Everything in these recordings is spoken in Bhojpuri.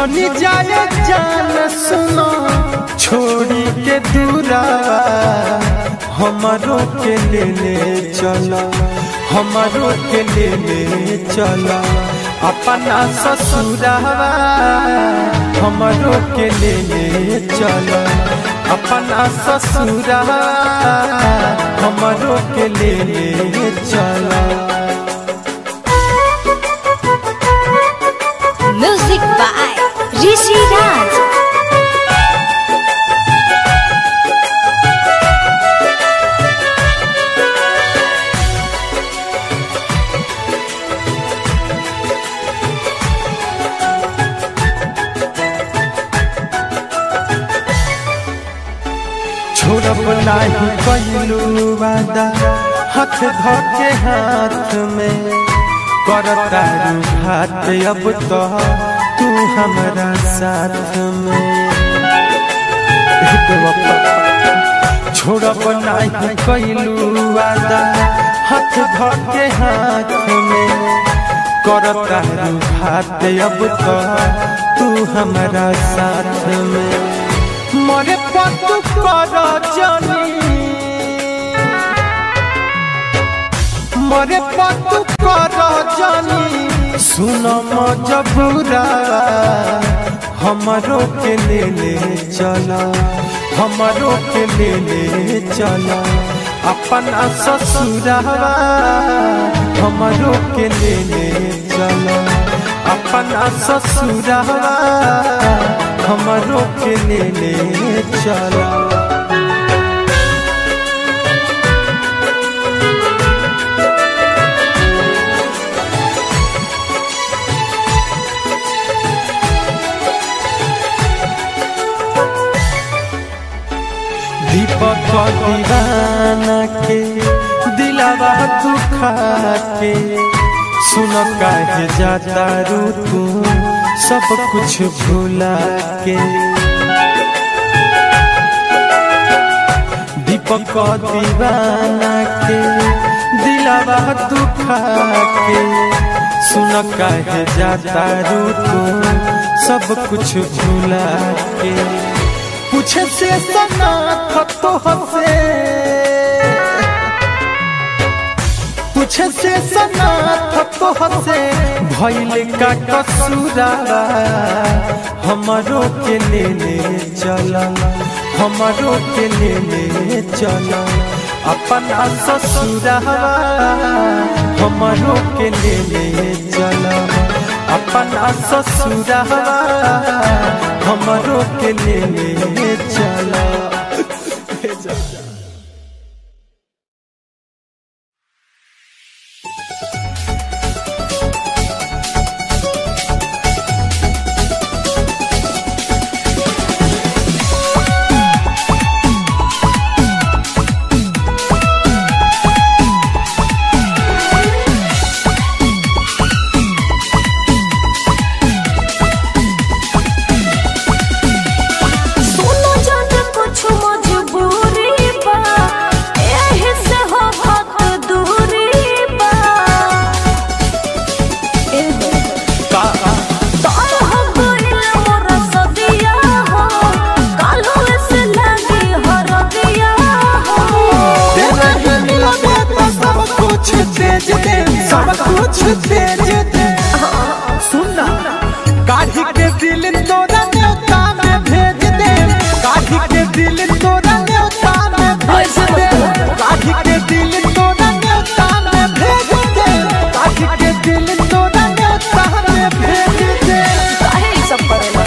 जनी जाए जान सुनो छोड़ी के दूरावा हमारो के ले चला हमारो के ले चला अपना ससुरावा हमारो के ले चला अपना ससुरावा हमारो के ले चला। म्यूजिक बाय ऋषि राज। छोड़ब नाही कइलू वादा हाथ धके हाथ में करता घात अब तो तू हमारा साथ में। छोड़ब नाही कइलू वादा हाथ धके हाथ में करता घात अब तो तू हमारा साथ में। मरे पतु कर जानी मरे पतु कर जानी सुनो मजबूरा हमारो के ले चला हमारो के ले चला अपना ससुरावा हमारो के ले चला अपना ससुरावा हमारो के ले चला। दीपक दीवाना के दिलावा दुखा के सुन काहे जाता रू तू सब कुछ भूला के। दीपक दीवाना के दिलावा दुखा के सुन काहे जाता रू तू सब कुछ भूला के। पूछे से सना तो हसे पूछे से सना तो हसे भइल का कसूरावा हमारो के ले चला हमारो के ले चला अपना ससुरावा हमारो के ले चला अपना ससुरावा हमारो के ले चला। सब कुछ तेज दे सुनना काढ़ी के दिल तोरा न्योता में भेज दे काढ़ी के दिल तोरा न्योता में भेज दे काढ़ी के दिल तोरा न्योता में भेज दे काढ़ी के दिल तोरा न्योता में भेज दे। काहे सब पड़ेला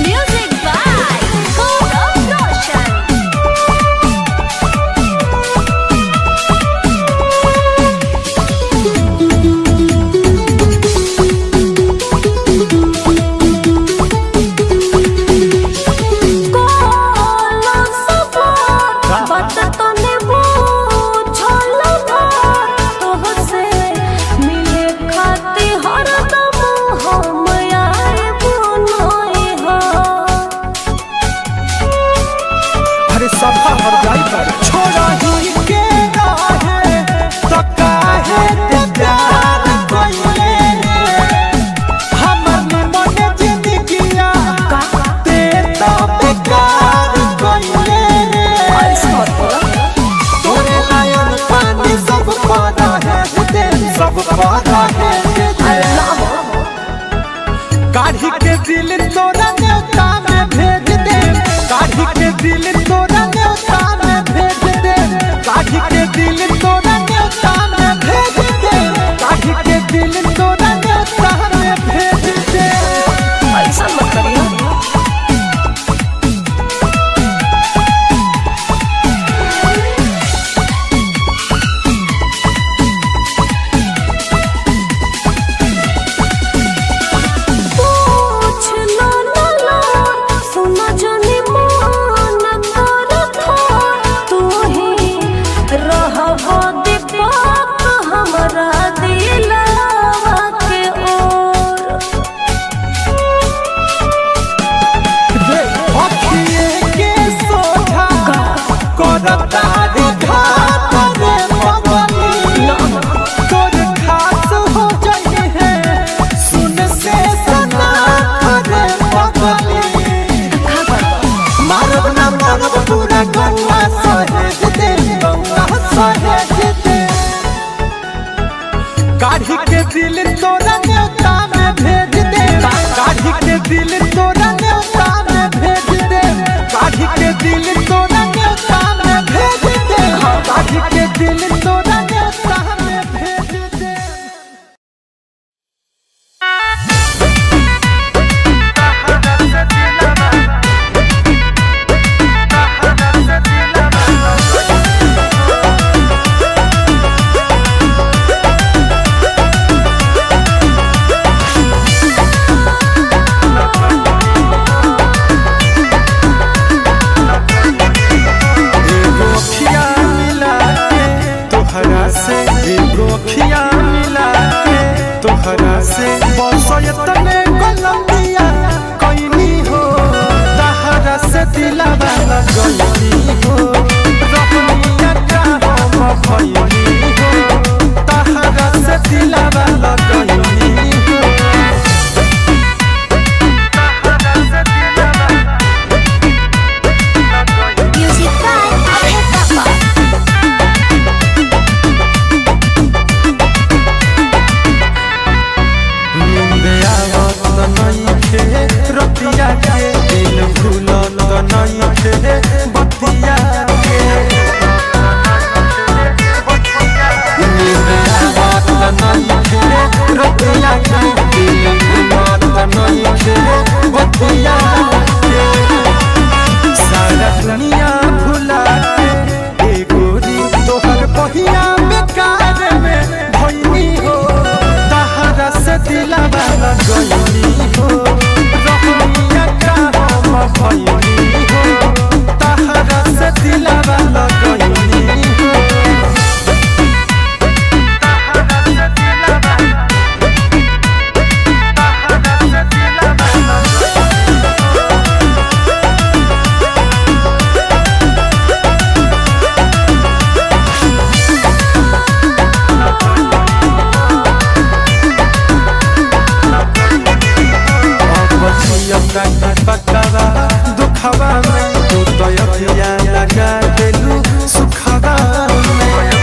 म्यूजिक बाय गौरव रोशन। से बसयतने गलतिया कइनी हो तहरा से दिलवा लगइनी हो रहनिया का हम भइनी हो तहरा से दिलवा लगइनी हो रतिया के दिल भूलल नहीं थे बतिया के नहीं थे रतिया के दिल भूलल नहीं थे बतिया के सारा दुनिया भुला के गोरी तोहर बहिया बेकार में भइनी हो तहरा से दिलवा लगइनी हो रहनिया का हम भइनी हो तहरा से दिलवा लगइनी हो पकवा दुखवा में तू तो अखिया लगा देलू सुखवा में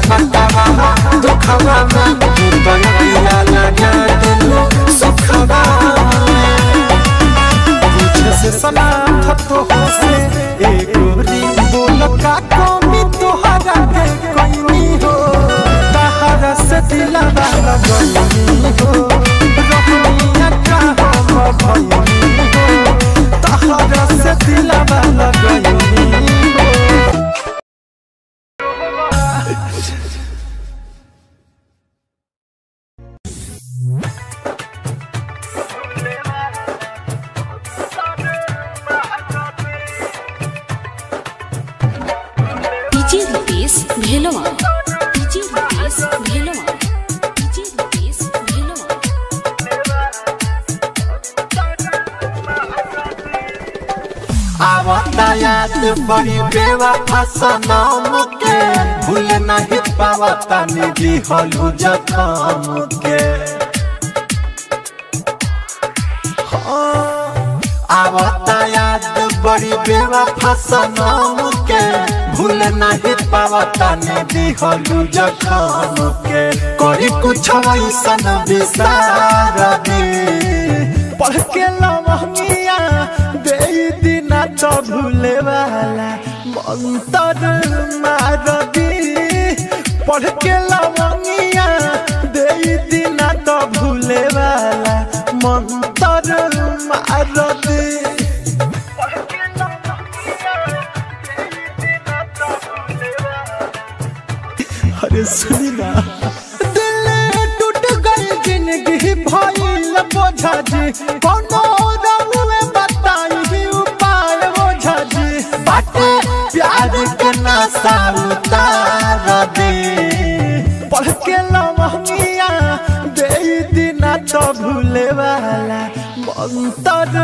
पकवा दुखवा में तू तो अखिया लगा देलू सुखवा में पूछे से सलाम तो हो से एक गोरी बोल का कमी तोहरा के कइनी हो तहरा से दिलवा लगइनी हो रहनिया का हम भइनी हो तहरा से दिलवा लगइनी हो DJ Rupesh Bhelwa DJ Rupesh Bhelwa DJ Rupesh Bhelwa आवता याद बड़ी बेवफा सनम के भूल नहीं पावता निधि हलू जखम के आवता याद बड़ी बेवफा सनम के भूल नहीं पावता निधि हलू जखम के करी कुछ ऐसन विसार दी पढ़ के लमहिया दे दिना तो भूले वाला मंतर मार दी पढ़ के लमहिया दे दिना तो भूले वाला मंतर मार दी अरे सुनी ना दिल टूट गई जिंदगी भइल बोझा जी कोनो रंगवे बताई उपाय बोझा जी बाटे प्यार के नशा उतार दे पढ़ के लमहिया दे दिना तो भूले वाला मंतर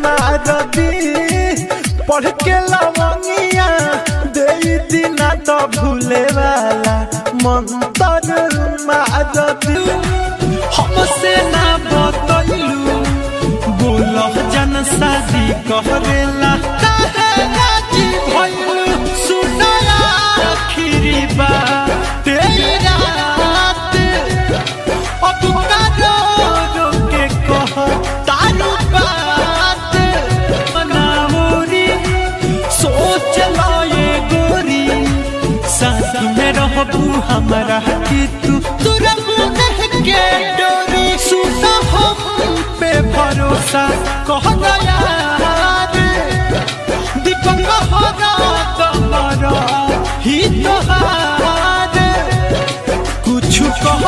मार दी पढ़ के लमहिया दे दिना तो भूले वाला मंतर मार दी हमसे ना बतैलू बोल जन शादी कहरेला काहे राजी भइलू सुनया आखिरी बात तेरी रात अब करो के कह तारू बात मनावरी सोच लो ये गोरी साथ में रहबू हमरा की तू तुरंत के डोरी सुना हम पे भरोसा कह गया दीपक होगा तुम्हारा ही तोहार कुछ कह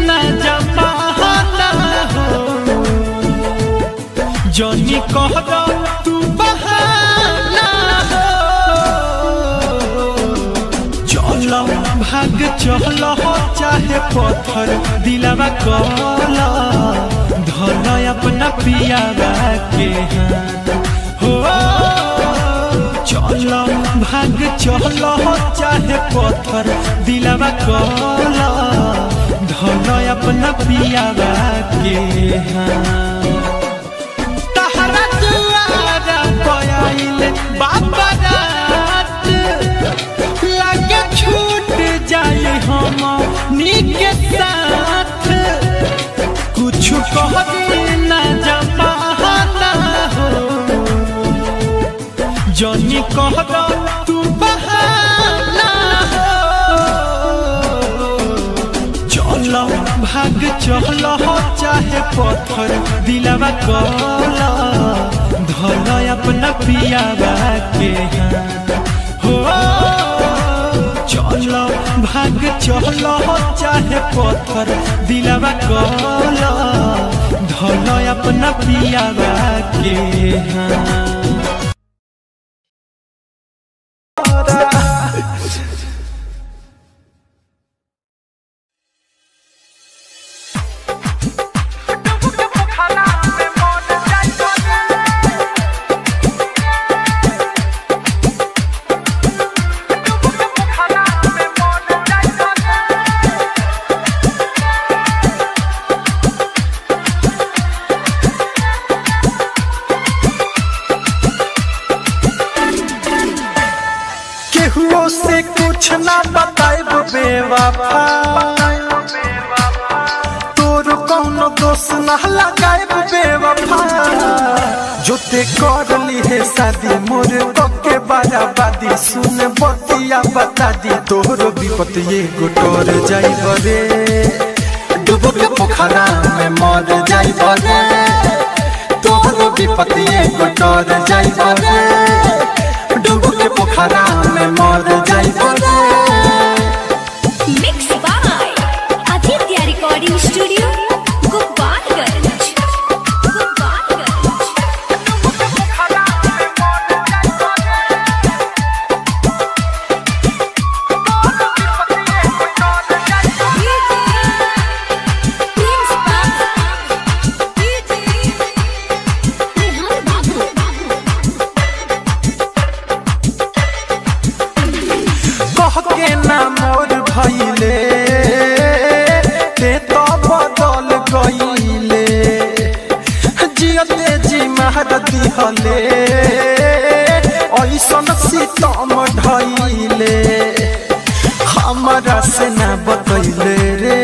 ना जमाना हो जनी कह तू बहाना हो चलो भाग चहल चाहे पत्थर दिलावा कहला धल अपना पियावा के हाथ हो चल भाग चहल चाहे पत्थर दिलावा कहला धल अपना पियावा के हाथ तहरा दुआरा पयाइल बाबा रात लगे छूट जाए हम नीके साथ कुछ कह ना जमाना हो जनी कह तू बहाना हो चल भाग चल चाहे पत्थर दिलावा कहला धल अपना पियावा के हाथ हो चल भाग चल चाहे पत्थर दिलावा कहला धल अपना पियावा के हाथ से कुछ ना बताइब बेवफा तोर कौनो दोष ना लगाइब बेवफा जोते कर ली है शादी मोर के बराबादी सुन बतिया बता दी तोर विपत ये गोटर जाइब रे डूब के पोखरा में मर जाइब रे तोर विपत ये गोटर जाइब रे डूब के पोखरा में मर जाइब रे mix by Aditya recording studio Gopalganj कह के ना मोर भइले ते तो बदल गइले जियते जी मार दिहले ऐसन सीतम ढइले हमरा से ना बतइले रे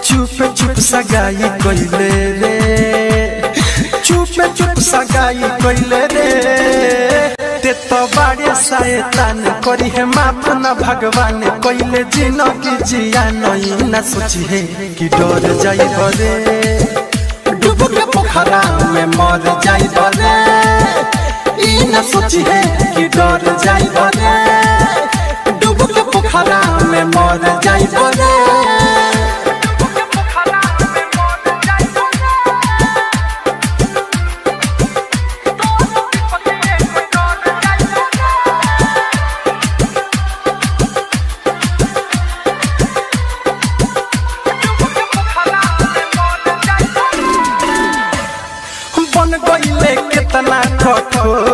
चुप चुप सगाई कइले रे चुप चुप सगाई कइले रे ते तो बाड़े शैतान करी है माफ न भगवान कइले जिंदगी जिया नहीं न सोची है कि डर जाई रे डूब के पोखरा में मर जाई रे ई न सोची है कि डर जाई रे डूब के पोखरा में मर जाई रे बन गइले कितना कठोर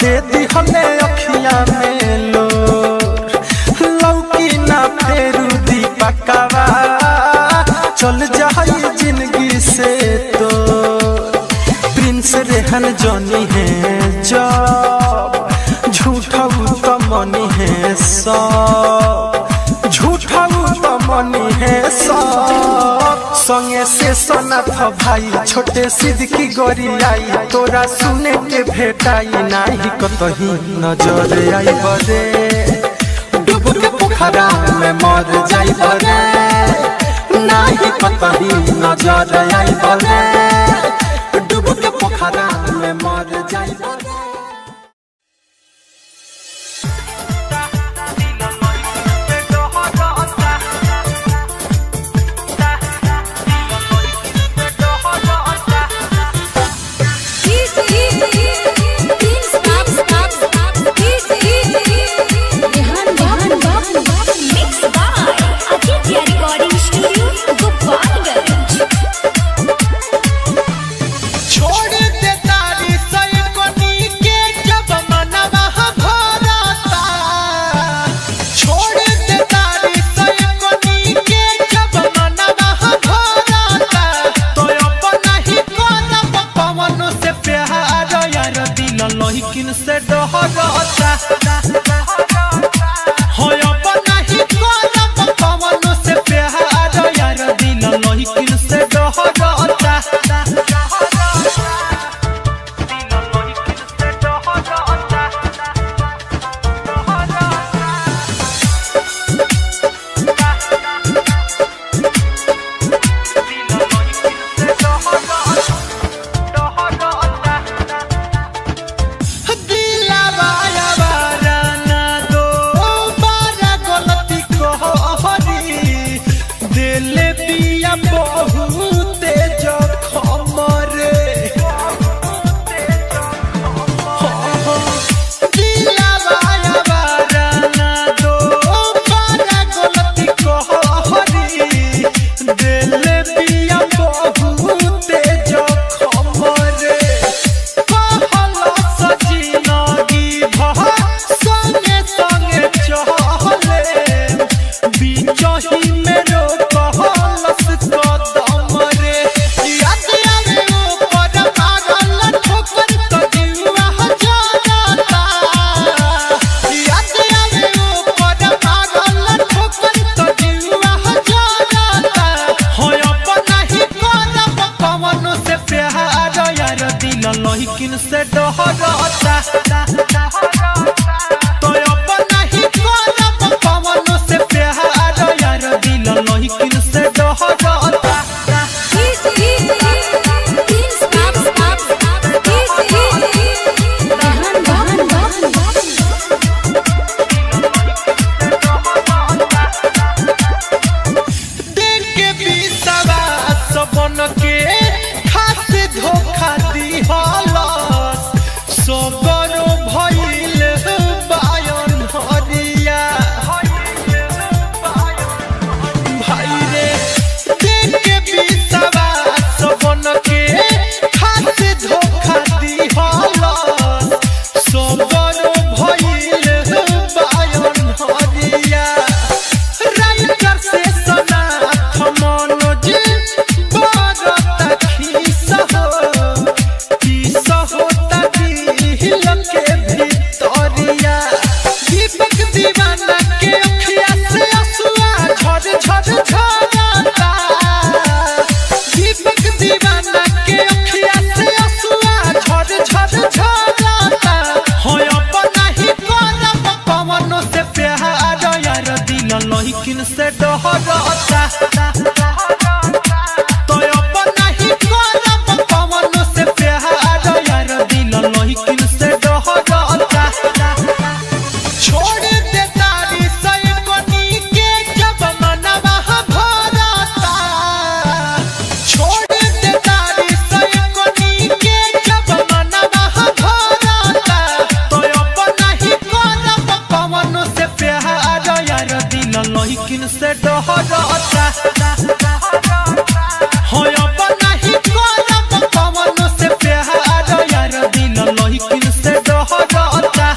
दे दिहले अखिया में लोर लौकी ना फेरू दीपकवा चल जाई जिंदगी से तो प्रिंस रेहन जनी है जब झूठा तो मनी है सब झूठा तो मनी है सब संगे से सोनाथ भाई छोटे सिद्दकी गोरी आई तोरा सुने के भेटाई नाही कतही नजर आई बरे डूब के पोखरा में मर जाई बरे नाही कतही नजर आई बरे डूब के पोखरा में मर जाई बरे रेहान से डहरता हो अब नहीं करब कवनो से प्यार यार दिल लहिकिन से डहरता लहिकिन से डहरता तो अब नहीं करब कवनो से प्यार यार दिल लहिकिन से डहरता देख के विश्वास बन के खास धोखा दी हलस सबरो भइल बायन हरिया भाई रे देख के विश्वास बन के खास धोखा दी हलस सबरो भइल बायन हरिया राइटर से सना मनोज बरत खीस होता दिल के भितरिया दीपक दीवाना के अखिया से आंसुआ झड़ झड़ झरता दीपक दीवाना के अखिया से आंसुआ झड़ झड़ झरता हो अब नहीं करब कवनो से प्यार यार दिल लहिकिन से डहरता तो अब नहीं करब कवनो से प्यार यार दिल लहिकिन से डहरता छोड़ दे तारी सैकनी के जब मनवा भरता छोड़ दे तारी सैकनी के जब मनवा भरता तो अब नहीं करब कवनो से प्यार यार दिल लहिकिन से डहरता हो अब नहीं करब कवनो से प्यार यार दिल लहिकिन से डहरता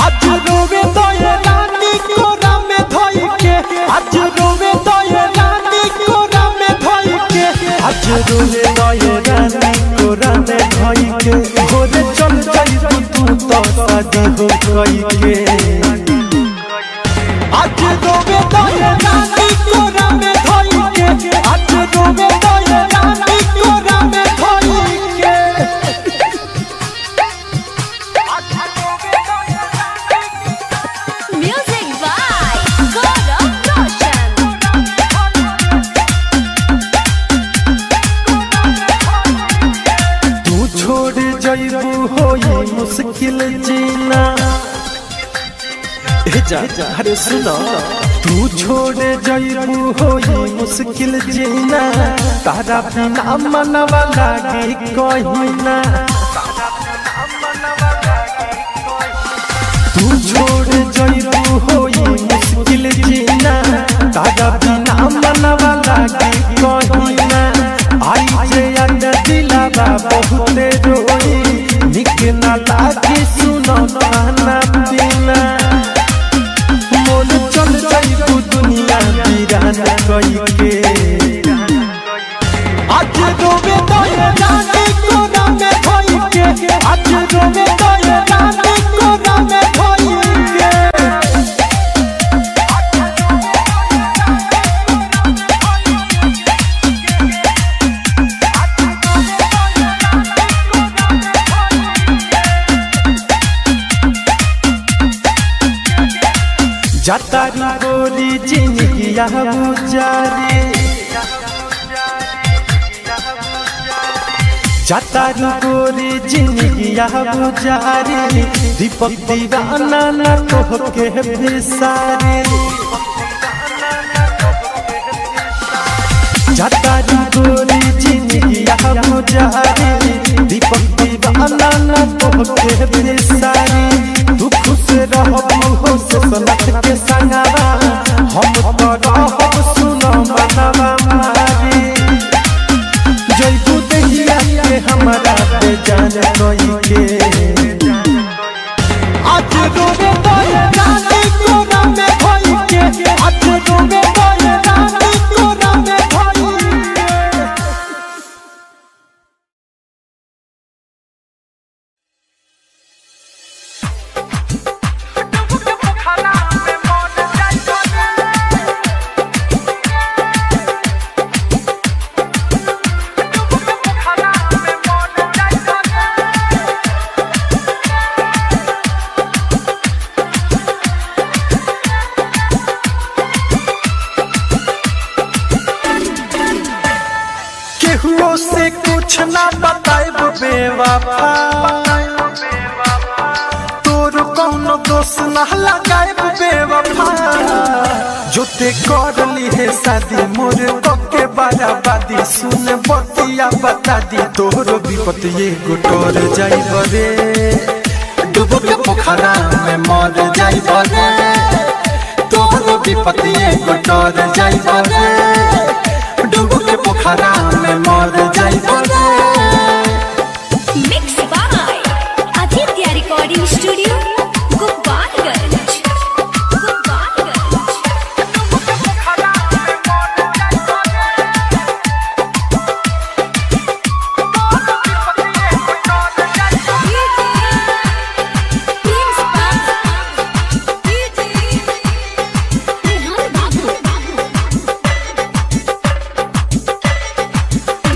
आज रोवे दये रानी कोरा में धोई के आज रोवे दये रानी कोरा में धोई के आज रोवे दये रानी कोरा में धोई के भोरे चल जाई तू तो शादी हो गई के आज रोवे दये रानी कोरा में धोई के आज रोवे दये रानी कोरा में धोई के Music by Gaurav Roshan. तू छोड़ जइबू होई मुश्किल जीना जा अरे सुनो तू छोड़ जइबू होई मुश्किल जीना तारा बिना मनवा लागे कहिना तू छोड़ जइबू होई मुश्किल जीना तारा बिना मनवा लागे कहिना आई जे याद दिलावा बहुते रोई निक ना लागे सुनो खाना पीना मोल चल जाई दुनिया वीरान कई के आज रोवे तो ये रानी कोना में धोई के आज रोवे तो ये रानी कोना में धोई के जातारी गोरी जिंदगी बुझारी जातारी गोरी जिंदगी बुझारी दीपक दीवाना ना कह के बिसारी जातारी गोरी जिंदगी बुझारी दीपक दीवाना ना कह के बिसारी तू खुश रहबू हो से सनत के संगवा हम तो रहब सुनो मनवा मारी जइबू दहिया के हमरा पे जान कोई के आज रोवे तो ये रानी कोना में धोई के आज रोवे तो ये रानी कोना में धोई से कुछ ना बताइब बेवफा तोर कौन दोष ना लगाइब बेवफा जोते कर ली है शादी मोर के बराबादी सुन बतिया बता दी तोर विपत ये गोटोर जाई बरे डूब के पोखरा में मर जाई बरे तोर विपत ये गोटोर जाई बरे डूब के पोखरा में मर जाई बरे Mixed by Aditya Recording Studio, Gopalganj.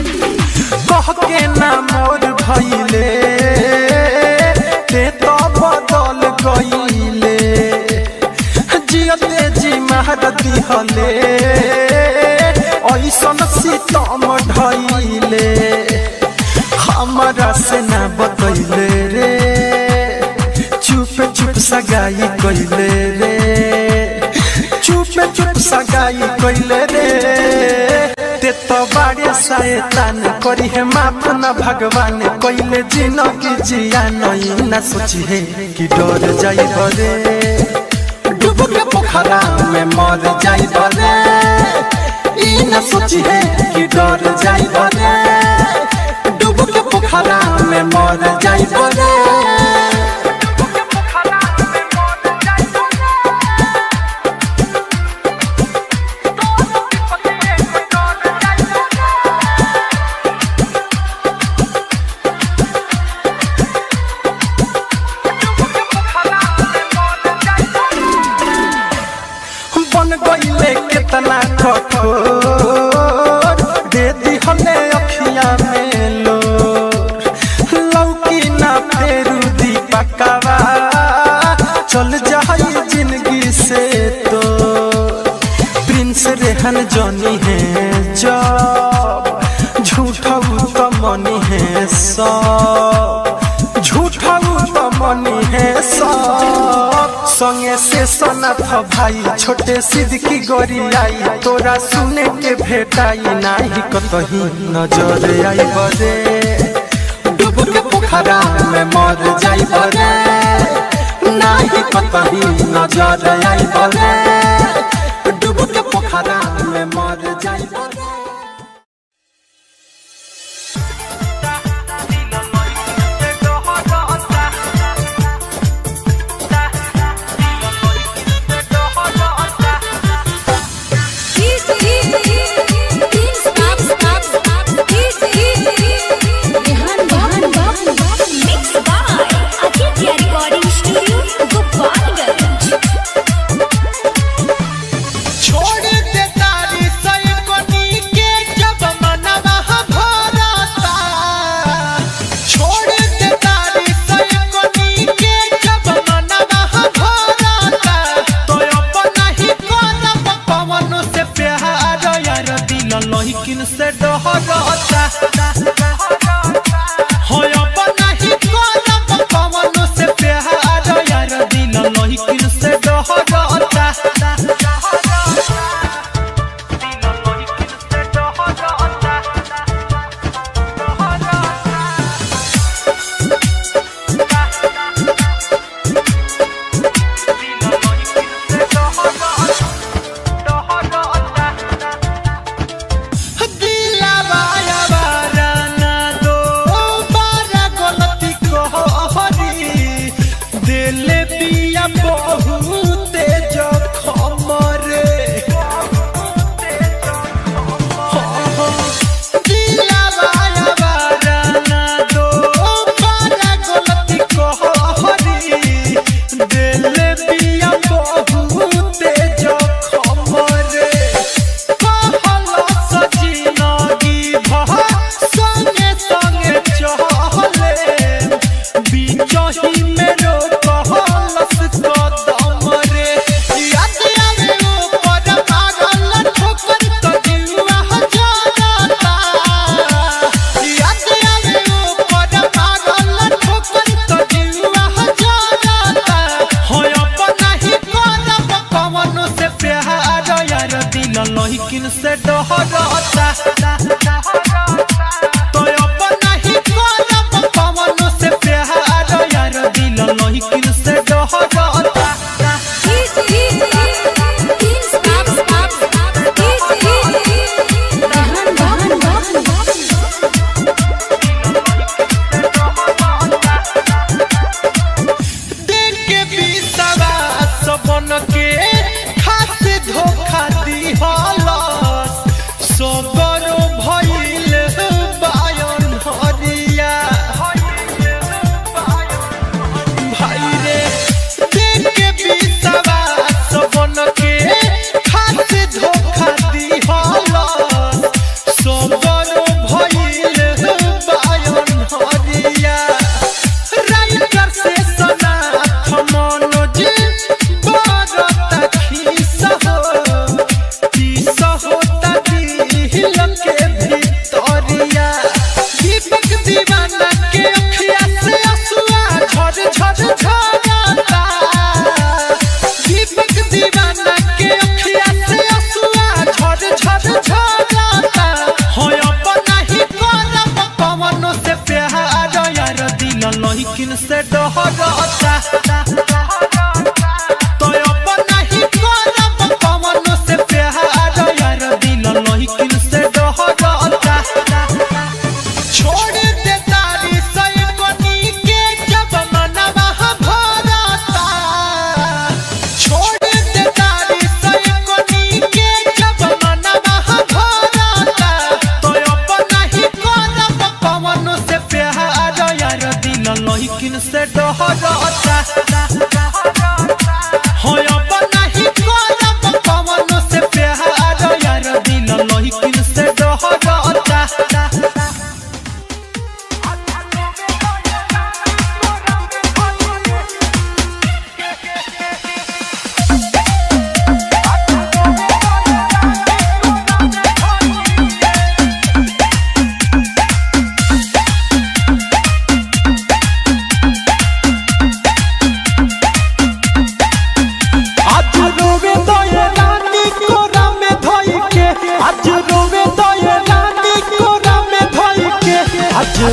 के ना मोर भइले ते तो बदल गइले जियते जी महारती हले ऐसन सीतम ढइले हमरा से ना बतइले रे चुप चुप सगाई कइले रे चुप चुप सगाई कइले रे ते तो बाड़े शैतान करी है माफ न भगवान कइले जिंदगी जिया नहीं न सोची है कि डर जाई बरे डूब के पोखरा में मर जाई बरे ई न सोची है कि डर जाई बरे डूब के पोखरा में मर जाई बरे कितना कठोर दे दी हमें अखिया में लोर लौकी ना फेरू दीपकवा चल जाई जिंदगी से तो प्रिंस रेहन जॉनी है जब झूठा तो मनी है सब झूठा तो मनी है सब संगे से सोना था भाई छोटे सिद्दकी गोरी आई तोरा सुने के भेटाई नाही कतही नजर आई बरे डूब के पोखरा में मर जाई बरे नाही कतही नजर आई बरे डूब के पोखरा में मर जाई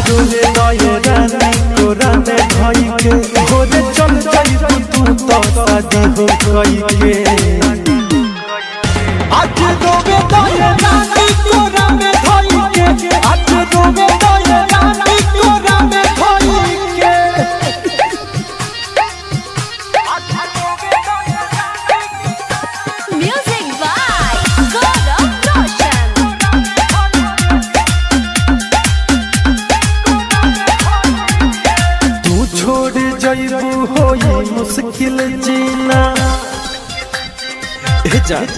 रोले नये रानी कोरा में धई के भोरे चल जाई तू तो शादी हो गई के आज रोवे नये रानी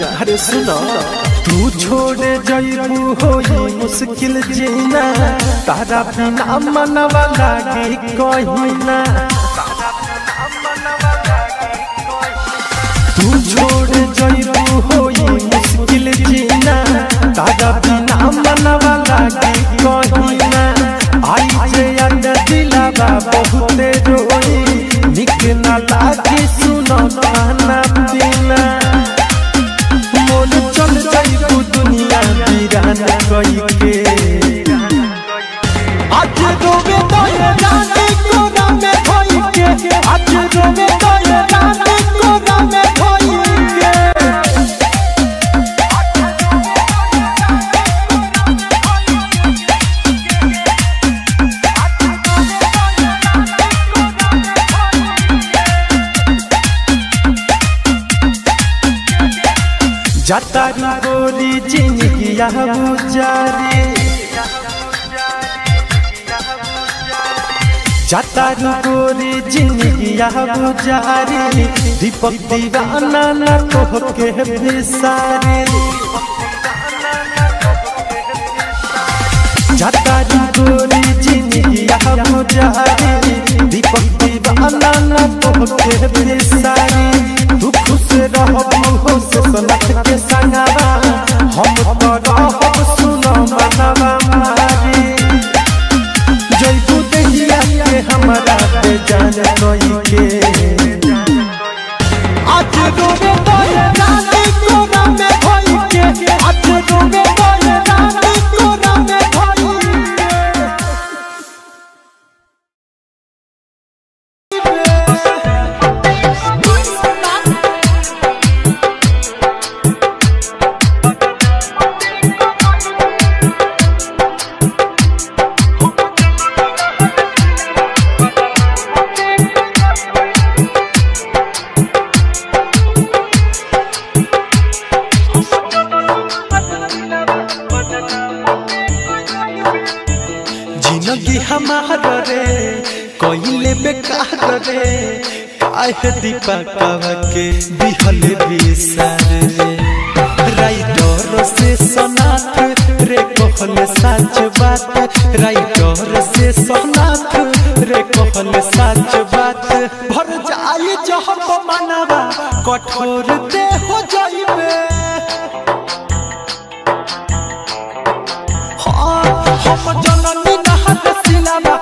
अरे सुनो तू छोड़े जाइबू होई मुश्किल जीना तारा बिना मनवा लागे कहिना तू छोड़े जाइबू होई मुश्किल जीना तारा बिना मनवा लागे कहिना आई जे याद दिलावा बहुत रोई निक ना लागे सुनो खाना पीना मोल चल जाइबू दुनिया वीरान कई के आज रोवे तो ये रानी कोरा में धोई के आज रोवे तो ये रानी कोरा में धोई के जाता गोरी जिंदगी गुजारी जाता गोरी जिंदगी गुजारी दीपक दीवाना न कह के बिसारी जाता गोरी जिंदगी गुजारी दीपक दीवाना न कह के बिसारी तू खुश रहबू हो से सनक के संगवा हम तो रहब सुनो मनवा मारी जइबू देहिया के हमरा पे जान कोई के आज रोवे तो ये रानी कोरा में धोई के आज रोवे तो ये रानी कोरा में धोई जिंदगी हमार रे कोइले बेकार रे काहे दीपकवा के बिहले बिसार रे राइटर से सनाथ रे कहले सच बात राइटर से सनाथ रे कहले सच बात भर जाई जहब मनवा कठोर दे हो जाइबे हम जननी नहत सिलावा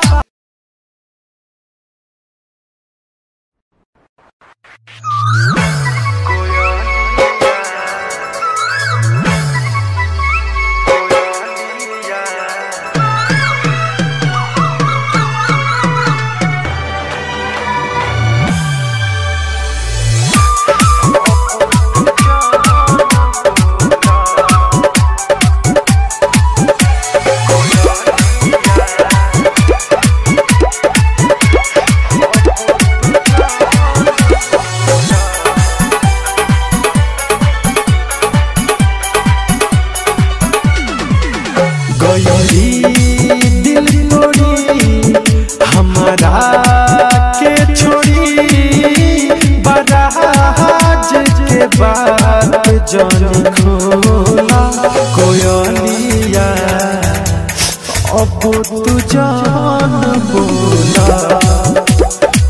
दिल तोड़ी हमारा के छोड़ी बराज के बात जान खोला कोयलिया अब तू जान बोला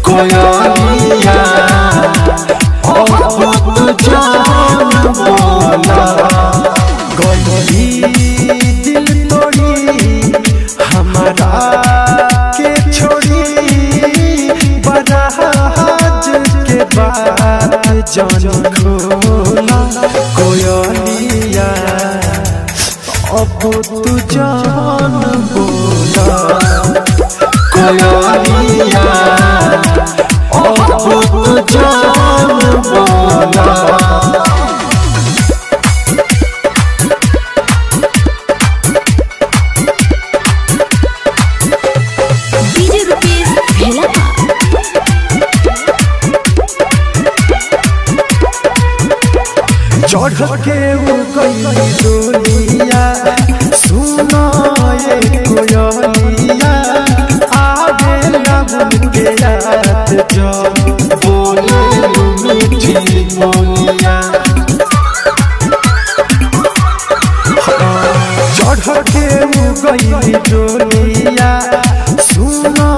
कोयलिया अब तू जान बोला दिल तोड़ी हमारा के छोड़ी बराज के बात जान खोला कोयलिया अब तू जान बोला कोयलिया अब तू जान बोला चढ़ के वो कई डोलिया सुनो ये कोयलिया आगे लगन के याद जो बोले मीठी बोलिया के गई डोलिया सुनो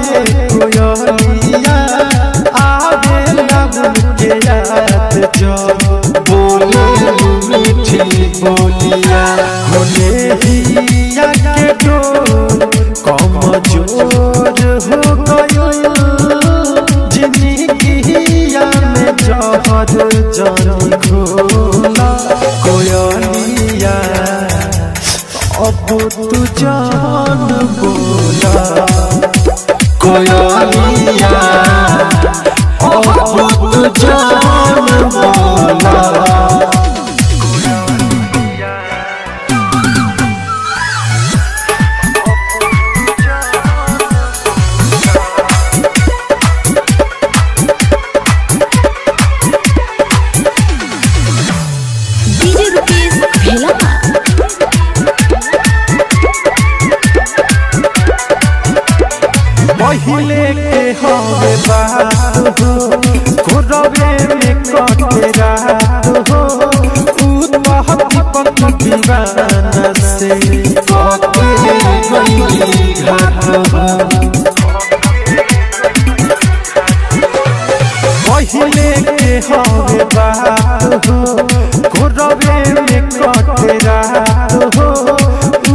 ये कोयलिया आवे लगन के याद जो बोले मीठी बोलिया होले हिया के डोर कम जोर हो गयो जिंदगिया में जहर जानी खोला कोयलिया अब तू जान बोला कोयलिया अब तू जान बोला पहिले के हवे बात हो कोरवे में कटे रात हो उतहती पक दीवाना से कटे गई घाट हो पहिले के हवे बात हो कोरवे में कटे रात हो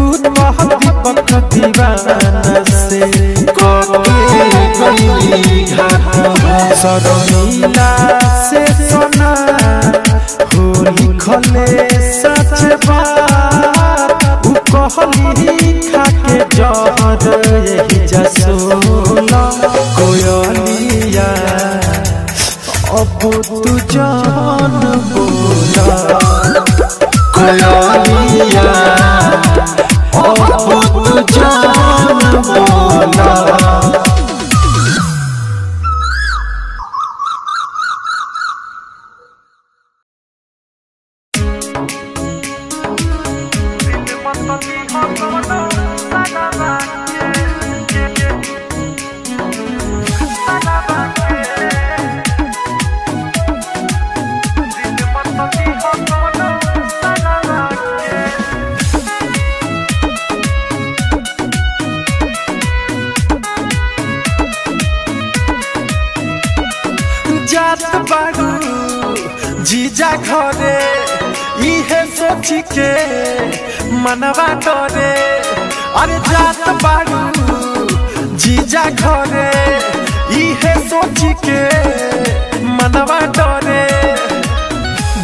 उतहती पक दीवाना से सरमीला से सोना हो लिखले सच बात उ कहली खाके जहर यही जसोला कोयलिया अब तू जान बोला कोयलिया अब तू जान बोला जीजा घरे इहे सोच के मनवा डरे अरे जात बाड़ू जीजा घरे इहे सोच के मनवा डरे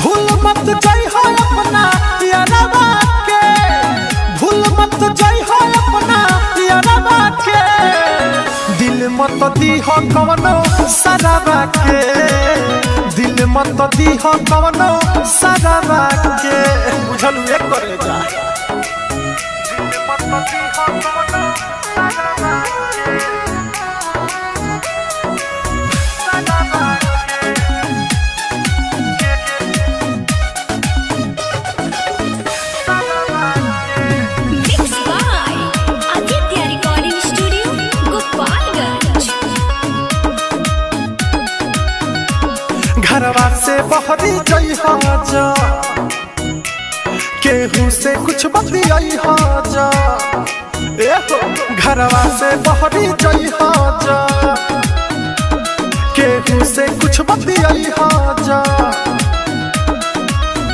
भूल मत जाई हो अपना यारवा के भूल मत जाई हो अपना यारवा के दिल मत दी हो कवनो सरावा के दिल मत दी हो कवनो सरावा के बुझल एक करे जा दिल मत दी हो कवनो सरावा के Mixed by Aditya Recording Studio, Gopalganj. घरवा से बहरी जई जा केहू से कुछ बतियाई जा घरवा से बहरी जई जा केहू से कुछ बतियाई जा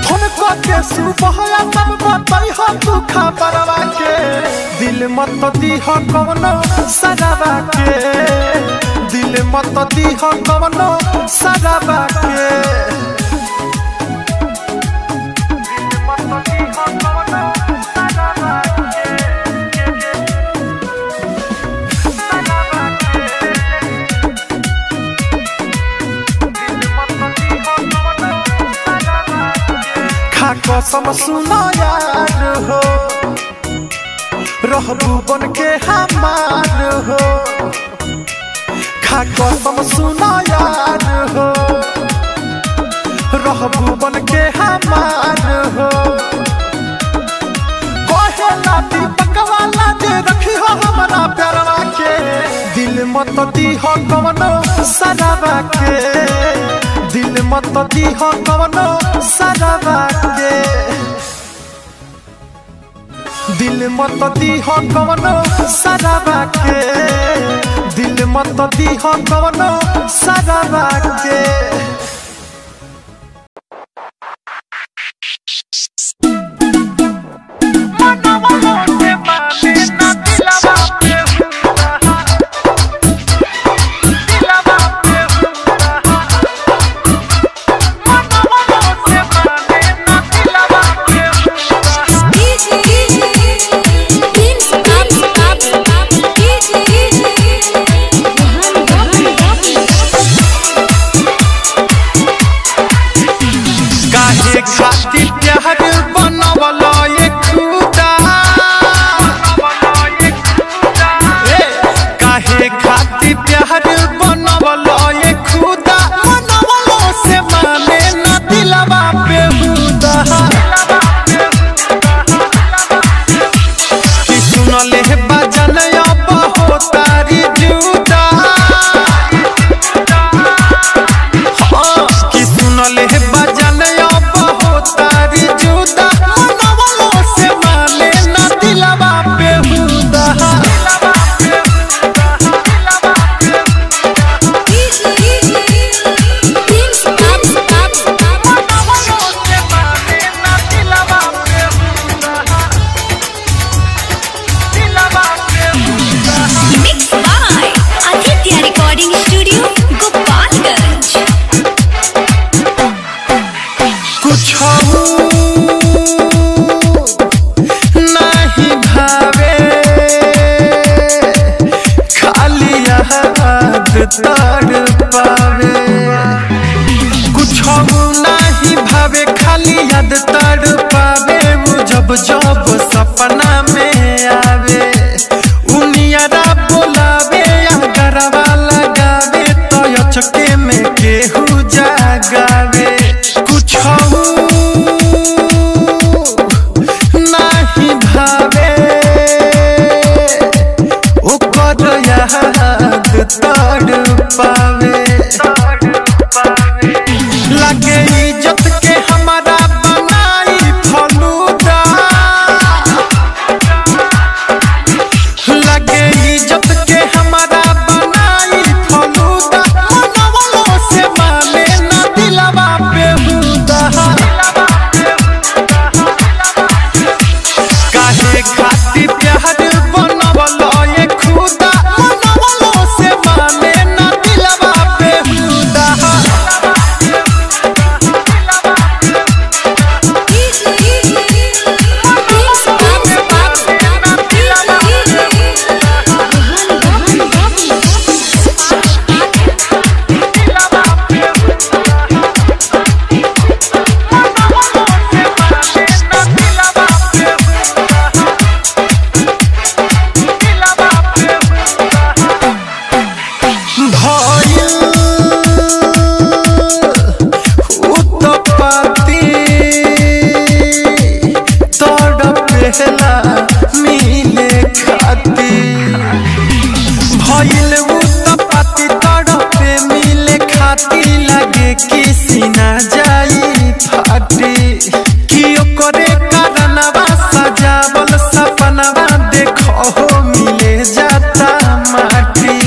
फोन के सुबह सब बताई हो तू खबरवा के दिल मत दी हो कवनो सरावा के दिल मत दी हो कवनो सरावा के दिल मत दी हो कवनो सरावा के सरावा के दिल मत दी हो कवनो सरावा के खा कसम सुना यार हो रहबू बन के हमार हो खा कसम सुना यार हो रहबू बन के हमार हो कहेला दीपक वाला जे रखी हो हमारा प्यारवा के दिल मत दी हो कवनो सरावा के दिल मत दी हो कवनो सरावा के दिल मत दीह कवनो सराबा के, दिल मत दीह कवनो सराबा के। खाती प्यार बनवल खुदा, काहे खाती प्यार बनवल खुदा, बनवलो से माने न दिलवा पे हुदा। कि सुनले बजन अब हो तारी जुदा, कि सुनले बजन तारी जुदा, मनवलो से माने न दिलवा पे हुदा। Mixed by Aditya Recording Studio, Gopalganj। कुछ नहीं भावे खाली याद तड़ पावे, कुछ नहीं भावे खाली याद तड़ पावे। वो जब जब सपना में आवे उनियारा बोलावे, गरबा लगावे तो अचके में केहू जागावे। कुछ नहीं भावे ओकर याद तड़ पावे, लगे इज्जत के हमारा बनाई फलूदा, लगे इज्जत के हमारा बनाई फलूदा, मनवलो से माने न दिलवा पे हुदा। काहे खाती प्यार बनवल खुदा, मनवलो से माने न दिलवा पे हुदा। मिले खाती भइल उत्पत्ति तड़पे मिले खाती, लगे किसी ना जाई फाटी। कि ओकरे कारणवा सजावल सपनवा देखो हो मिले जाता माटी।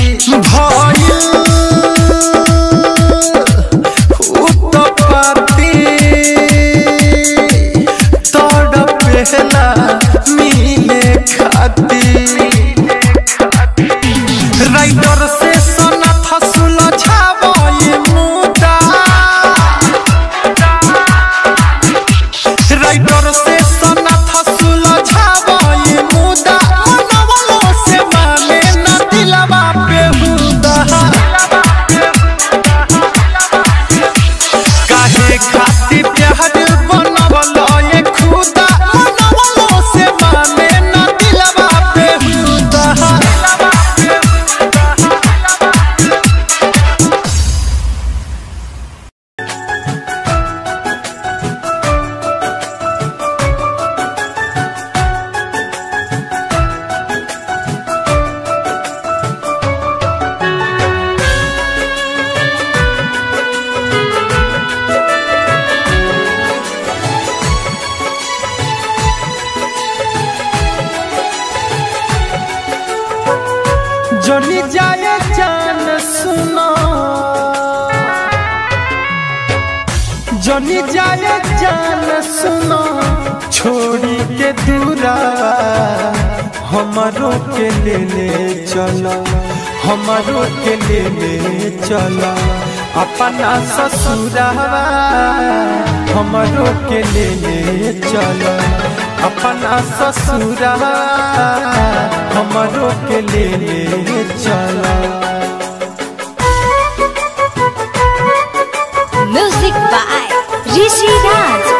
भइल उत्पत्ति तड़पेला मिले खाती, राइटर हमारो के ले चला, हमारो के ले चला अपना ससुरावा, हमारो के ले चला अपना ससुरावा, हमारो के ले चला। म्यूजिक बाय ऋषि राज।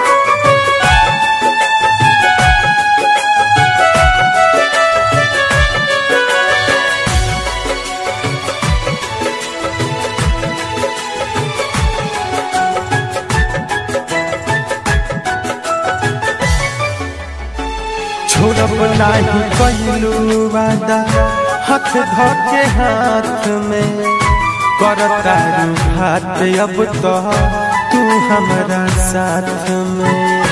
छोड़ब नाही कैलू वादा हाथ धके हाथ में, करता घात अब तो तू हमारा साथ में।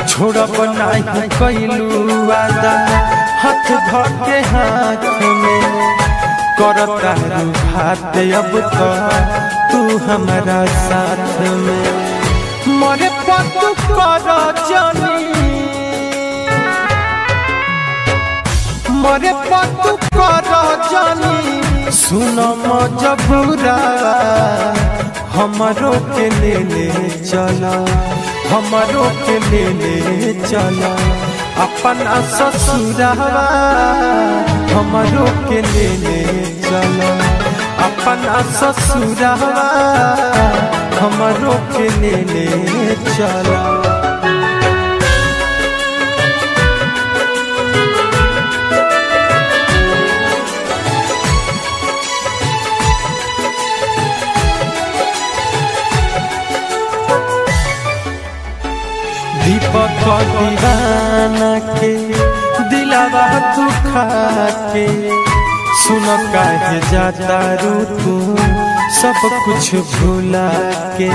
छोड़ब नाही कैलू वादा हाथ धके हाथ में, करता घात अब तो तू हमारा साथ में। मरे पतु कर जानी, मरे पतु कर जानी, सुन मजबूरा हमारो के ले चला, हमारो के ले चला अपना ससुरावा, हमारो के ले चला अपना ससुरावा, हमारो के ले चला। दीपक दीवाना के दिलावा दुखा के, सुन काहे जाता रू तू सब कुछ भुला के।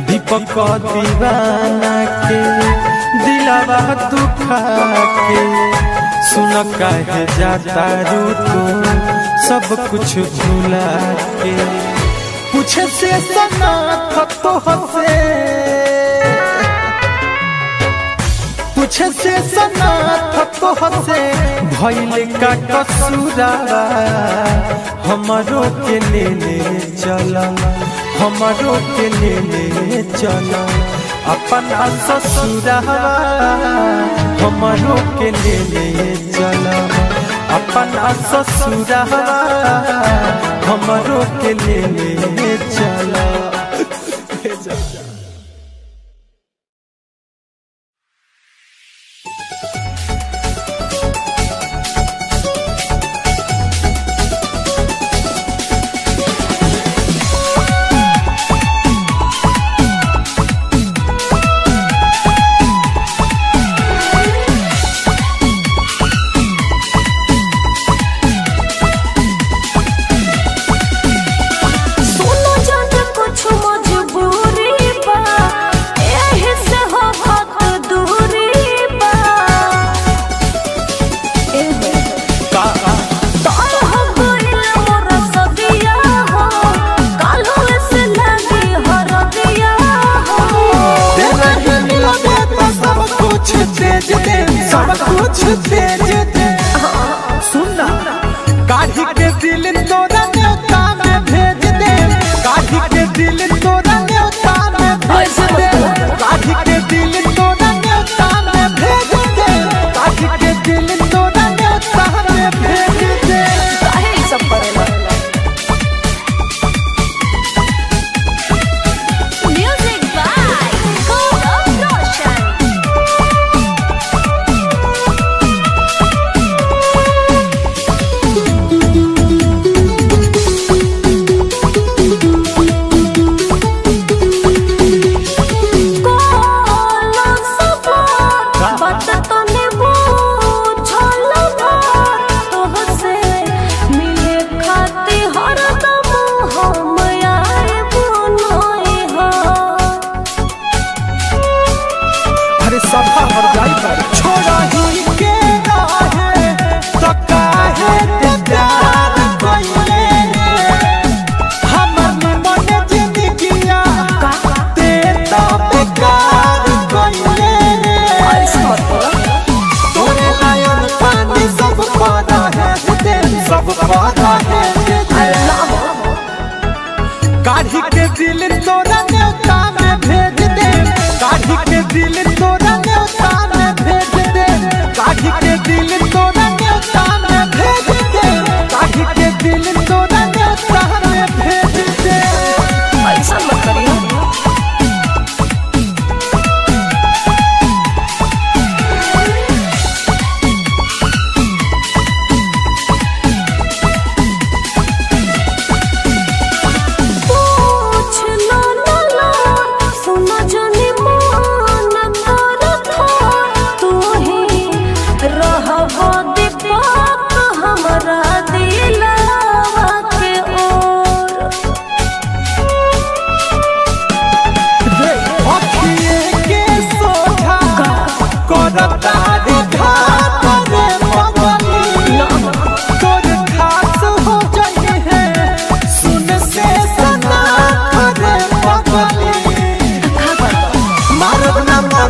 दीपक दीवाना के दिलावा दुखा के, सुन काहे जाता रू तू सब कुछ भुला के। पूछे से सना तो हसे, पूछे से सना तो हसे भइल का कसूरावा, हमारो के ले चला, हमारो के ले चला अपना ससुरावा, हमारो के ले चला अपना ससुरावा, हमारो के ले चला। सब कुछ तेज दे, सुनना काढ़ी के दिल तोरा न्योता में भेज दे, काढ़ी के दिल तोरा न्योता में भेज दे, काढ़ी के दिल तोरा न्योता में भेज दे, काढ़ी के दिल तोरा न्योता में भेज दे। काहे सब करेला? म्यूजिक बाय गौरव रोशन।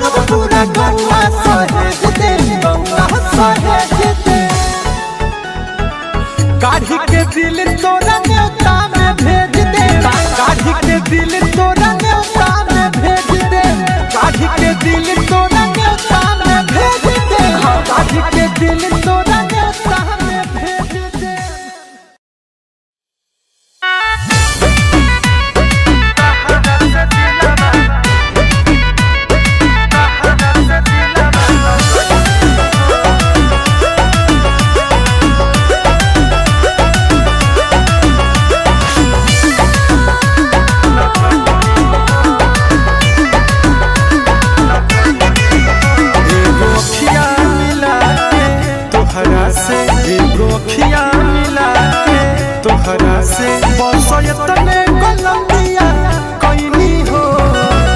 तोहर पूरा गौवा सहेज दे गौवा सहेज दे काढ़ी के दिल तोरा न्योता में भेज दे काढ़ी के दिल तोरा न्योता में भेज दे काढ़ी के दिल तोरा न्योता में भेज दे काढ़ी के दिल तोरा न्योता में भेज दे तोहरा से बसयतने गलतिया कइनी हो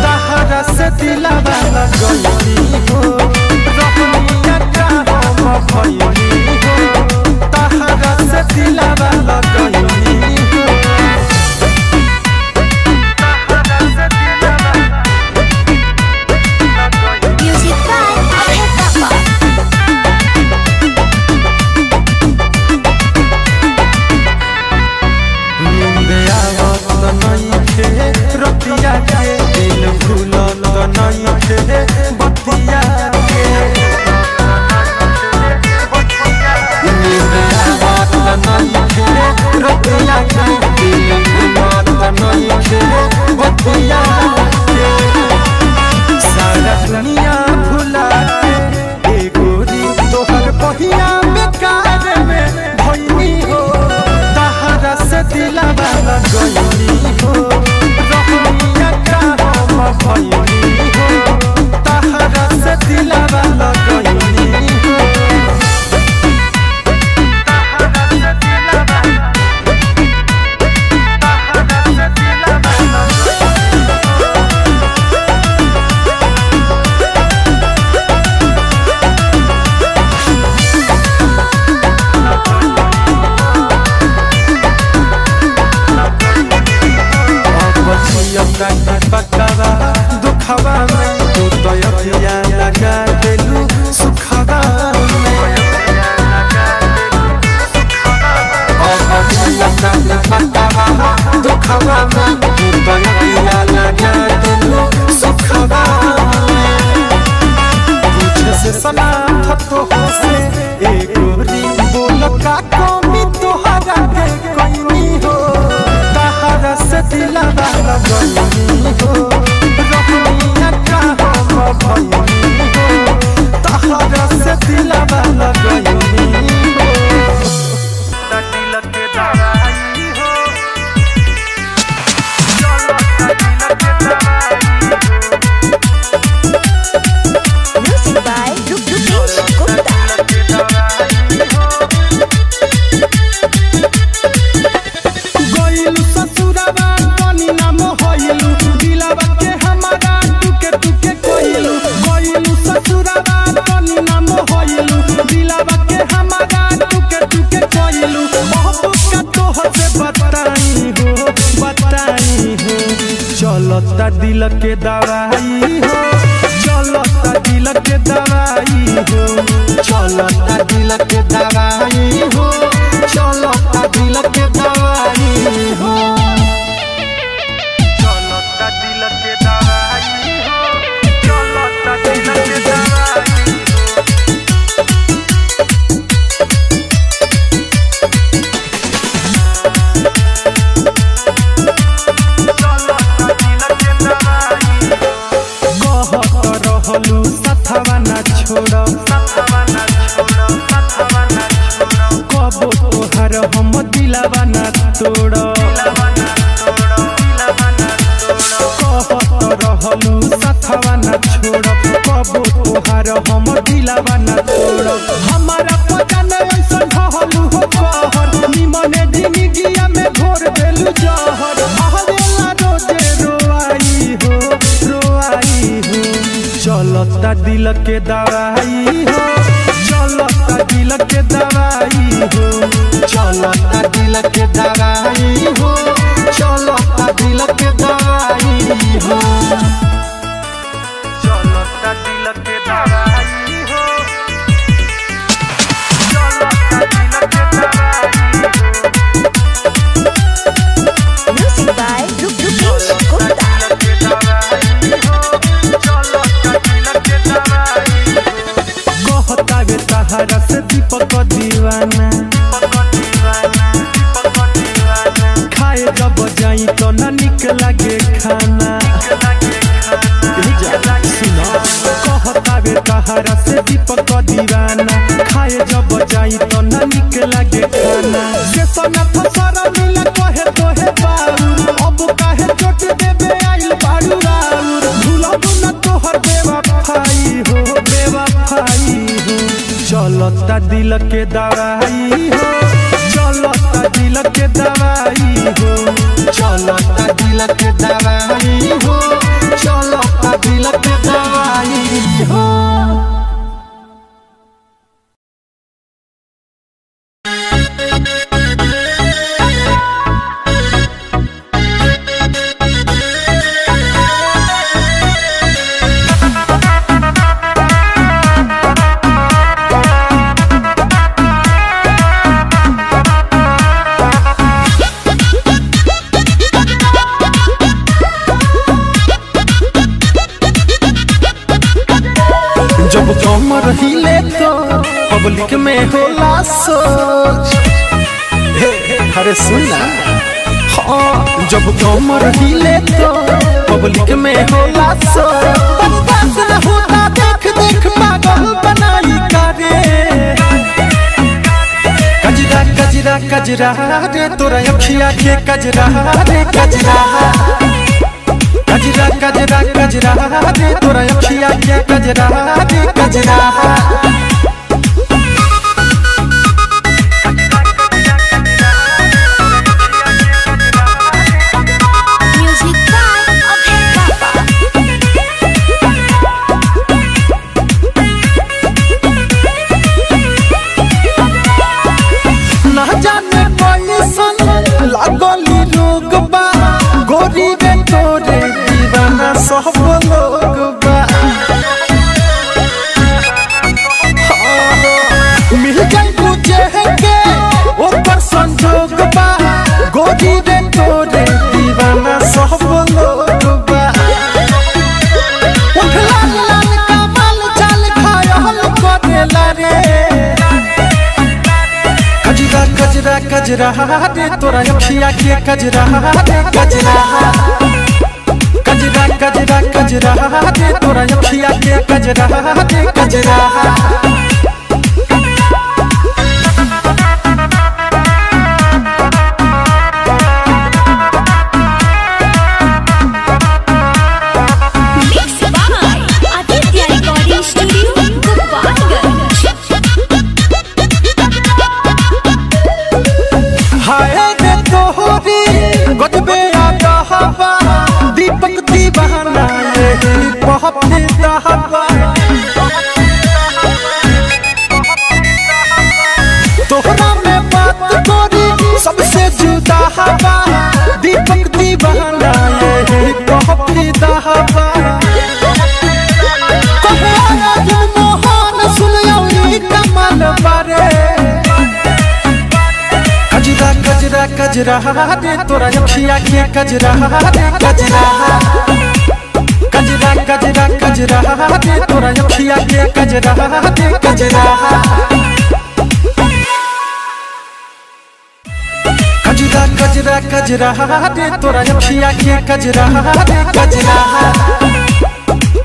तहरा से दिलवा लगइनी हो रहनिया का हम भइनी हो तहरा से दिलवा लगइनी हो तहरा से दिलवा Music by Abhay Papa. रतिया के दिल भूलत नहीं थे बतिया के बात नहीं थे रतिया के दिल भूलत नहीं थे बतिया के सारा दुनिया भुला के गोरी तोहर बहिया बेकार में भइनी हो तहरा से दिलवा लगइनी हो रहनिया का हम भइनी हो तहरा से दिलवा लगइनी हो तहरा से दिलवा पकवा दुखवा में तू तो अखिया लगा देलू सुखवा में पकवा दुखवा में तू तो अखिया लगा देलू सुखवा में तुझे से सलाम तो हो से एक गोरी बोल का कमी तोहरा के कइनी हो तहरा से दिलवा लगइनी हो रहनिया का हम भइनी हो तहरा से दिलवा लगइनी हो दिल के दवाई हो चलो दिल के दवाई Music by Rupesh Gupta. गइलू ससुरवा बनी नाम होइलू दिलवा के हमारा टुके टुके कोइलू गइलू ससुरवा बनी नाम होइलू दिलवा के हमारा टुके टुके कोइलू मोहब्बत का तोह से बताई हो चलता दिल के दवाई हो चलता दिल के दवाई हो चलता दिल के दवाई हो चलता दिल के दवाई हो चलता दिल के दवाई हो चलता दिल के दवाई रहलू सथवा ना छोड़ कबो तोहर हम दिलवा ना तोड़ कहत रहलू सथवा ना छोड़ कबो तोहर हम दिलवा ना तोड़ हमारा पजन ऐसन रहलू हो कहर निमने जिंदगिया में घोर देलू जहर आहवेला रोजे रोआई हो चलता दिल के दवाई हो चलता दिल के दवाई हो चलता दिल के दवाई हो चलता दिल के दवाई हो चलता चलता दिल के दवाई हो, चलता दिल के दवाई हो, चलता दिल के दवाई हो, चलता दिल के दवाई हो। जब कमर हिले तो पब्लिक में होला सोच, अरे सुनना, हाँ जब कमर हिले तो पब्लिक में होला सोच, बर्दाश्त न होता देख देख पागल बनाई करे। कजरा कजरा कजरा रे तोरा अखिया के कजरा रे कजरा, कजरा कजरा कजरा रे तोरा अखिया के कजरा रे कजरा। ना जाने कैसन लागली रोग बा, गोरी रे तोरे दीवाना सब लोग बा। मिल जाए तुझे के ऊपर संजोग बा, गोरी रे तोरे दीवाना सब लोग बा। उठ लाल लाल कमाल चाल घायल करेला रे, कजरा कजरा कजरा रे तोरा अखिया के कजरा रे कजरा, कजरा कजरा कजरा रे तोरा अखिया के कजरा रे कजरा। हाय रे तोहरी गजबे आगा हवा, दीपक दीवाना ये पहपे दहवा। तोहरा में बात करी सबसे जुदा हवा, दीपक दीवाना ये पहपे दहवा। कहे आया मोहन सुनियो कमाल बारे, कजरा कजरा कजरा रे तोरा अखिया के कजरा रे कजरा, कजरा कजरा कजरा रे तोरा अखिया के कजरा रे कजरा। कजरा कजरा कजरा रे तोरा अखिया के कजरा रे कजरा,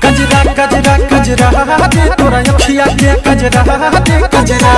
कजरा कजरा कजरा रे तोरा अखिया के कजरा रे कजरा।